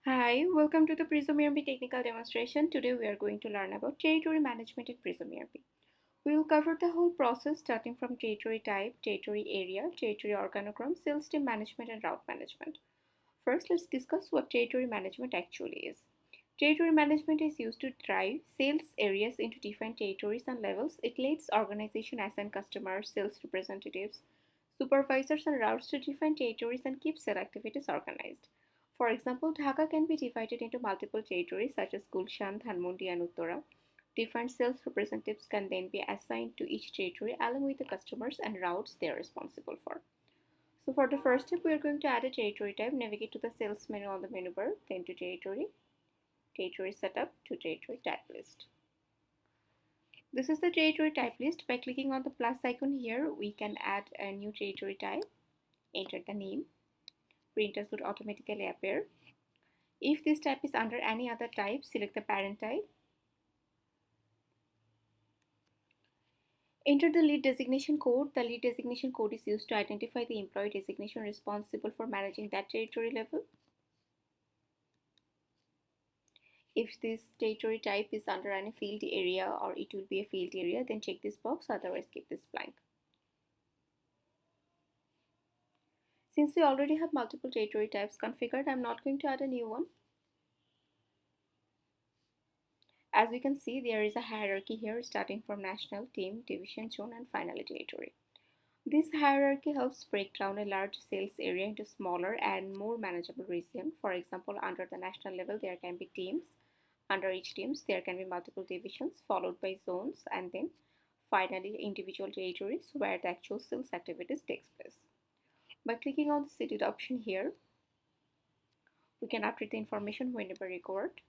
Hi, welcome to the PrismERP technical demonstration. Today we are going to learn about territory management in PrismERP. We will cover the whole process starting from territory type, territory area, territory organogram, sales team management and route management. First, let's discuss what territory management actually is. Territory management is used to drive sales areas into different territories and levels. It lets organization assign customers, sales representatives, supervisors and routes to different territories and keeps sale activities organized. For example, Dhaka can be divided into multiple territories such as Gulshan, Dhanmondi and Uttara. Different sales representatives can then be assigned to each territory along with the customers and routes they are responsible for. So for the first step, we are going to add a territory type. Navigate to the sales menu on the menu bar, then to territory setup, to territory type list. This is the territory type list. By clicking on the plus icon here, we can add a new territory type, enter the name, printers would automatically appear. If this type is under any other type, select the parent type. Enter the lead designation code. The lead designation code is used to identify the employee designation responsible for managing that territory level. If this territory type is under any field area or it will be a field area, then check this box, otherwise keep this blank. Since we already have multiple territory types configured, I'm not going to add a new one. As we can see, there is a hierarchy here starting from national, team, division, zone, and finally territory. This hierarchy helps break down a large sales area into smaller and more manageable regions. For example, under the national level, there can be teams. Under each teams, there can be multiple divisions followed by zones and then finally individual territories where the actual sales activities takes place. By clicking on the seated option here, we can update the information whenever required.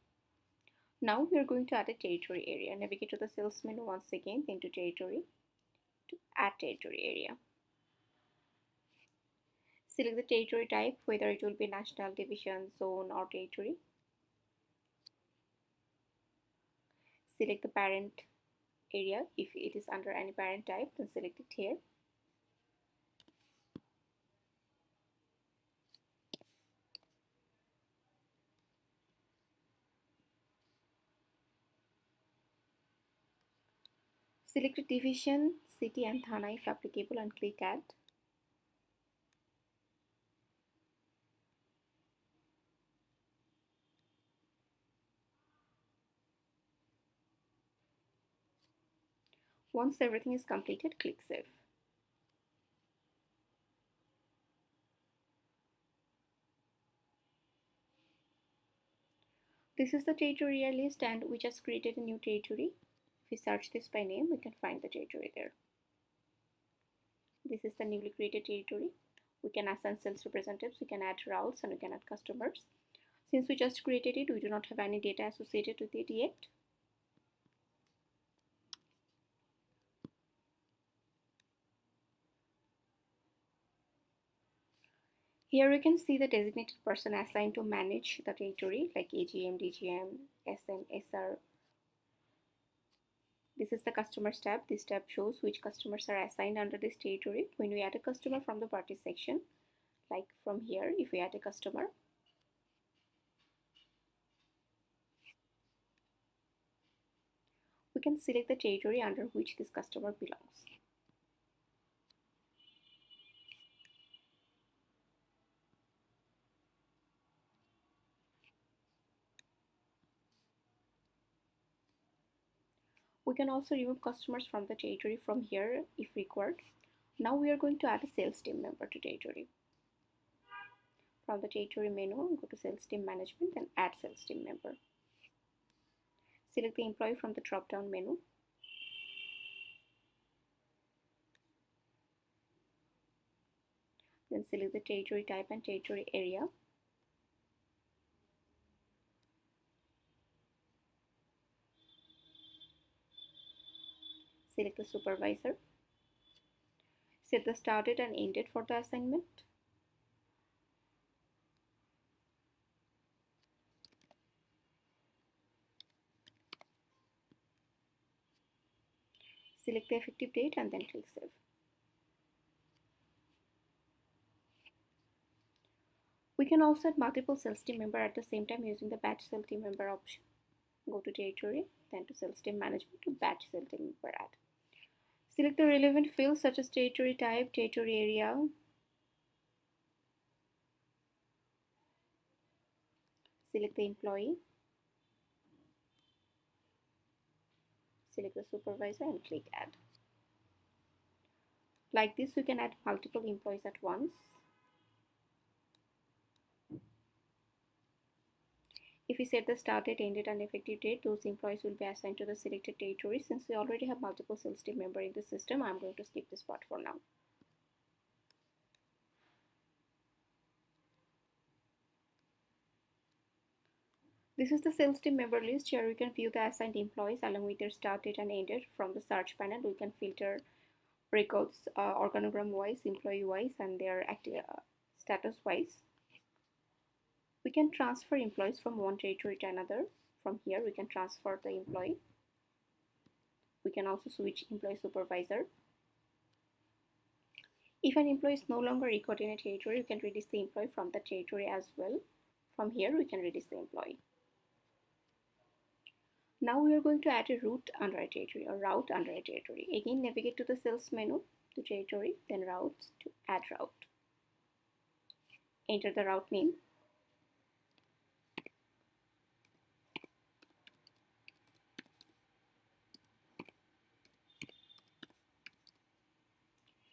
Now we are going to add a territory area. Navigate to the sales menu once again, then to territory, to add territory area. Select the territory type, whether it will be national, division, zone or territory. Select the parent area. If it is under any parent type, then select it here. Select a division, city and thana if applicable and click add. Once everything is completed, click save. This is the territory area list and we just created a new territory. If we search this by name, we can find the territory there. This is the newly created territory. We can assign sales representatives, we can add routes and we can add customers. Since we just created it, we do not have any data associated with it yet. Here we can see the designated person assigned to manage the territory like AGM, DGM, SM, SR. This is the customers tab. This tab shows which customers are assigned under this territory. When we add a customer from the party section, like from here, if we add a customer, we can select the territory under which this customer belongs. We can also remove customers from the territory from here if required. Now we are going to add a sales team member to territory. From the territory menu, go to sales team management and add sales team member. Select the employee from the drop down menu. Then select the territory type and territory area. Select the supervisor. Set the start date and end date for the assignment. Select the effective date and then click save. We can also add multiple sales team member at the same time using the batch sales team member option. Go to territory, then to sales team management, to batch sales team member add. Select the relevant fields such as territory type, territory area. Select the employee. Select the supervisor and click add. Like this, you can add multiple employees at once. If we set the start date, end date, and effective date, those employees will be assigned to the selected territory. Since we already have multiple sales team members in the system, I'm going to skip this part for now. This is the sales team member list. Here we can view the assigned employees along with their start date and end date. From the search panel, we can filter records organogram wise, employee wise, and their status wise. We can transfer employees from one territory to another. From here, we can transfer the employee. We can also switch employee supervisor. If an employee is no longer recorded in a territory, we can release the employee from the territory as well. From here, we can release the employee. Now we are going to add a route under a territory or route under a territory. Again, navigate to the sales menu to territory, then routes to add route. Enter the route name.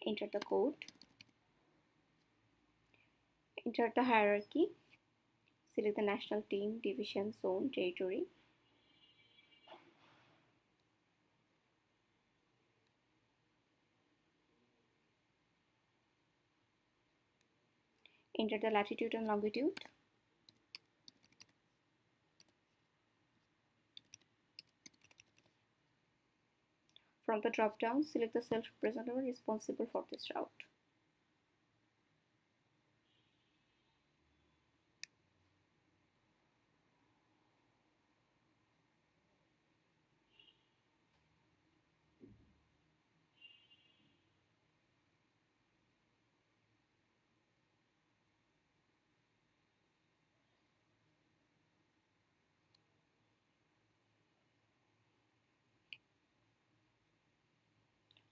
Enter the code. Enter the hierarchy. Select the national team, division, zone, territory. Enter the latitude and longitude. From the drop-down, select the sales representative responsible for this route.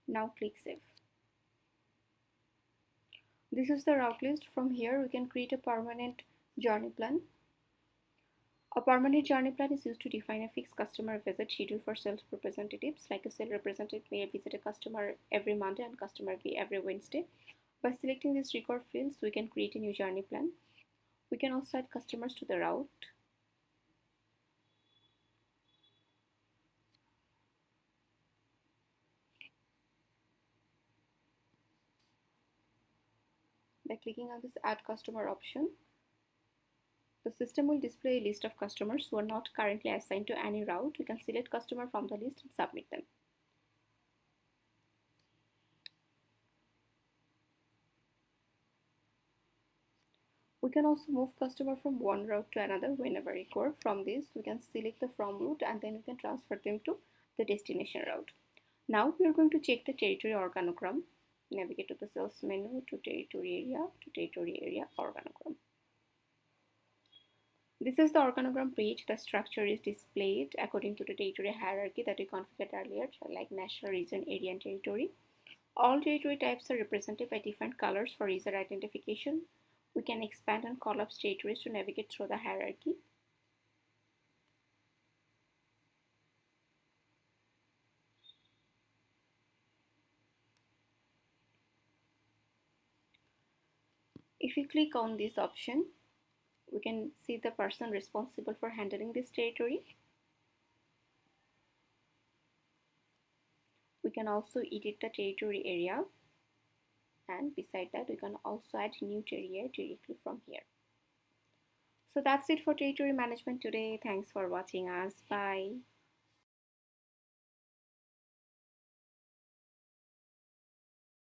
Now click Save. This is the route list. From here, we can create a permanent journey plan. A permanent journey plan is used to define a fixed customer visit schedule for sales representatives. Like a sales representative may visit a customer every Monday and customer every Wednesday. By selecting these record fields, we can create a new journey plan. We can also add customers to the route. By clicking on this Add Customer option, the system will display a list of customers who are not currently assigned to any route. We can select customer from the list and submit them. We can also move customer from one route to another whenever required. From this, we can select the from route and then we can transfer them to the destination route. Now we are going to check the territory organogram. Navigate to the sales menu, to territory area organogram. This is the organogram page. The structure is displayed according to the territory hierarchy that we configured earlier, like national, region, area, and territory. All territory types are represented by different colors for user identification. We can expand and collapse territories to navigate through the hierarchy. If we click on this option, we can see the person responsible for handling this territory. We can also edit the territory area, and beside that we can also add new territory directly from here. So that's it for territory management today. Thanks for watching us. Bye.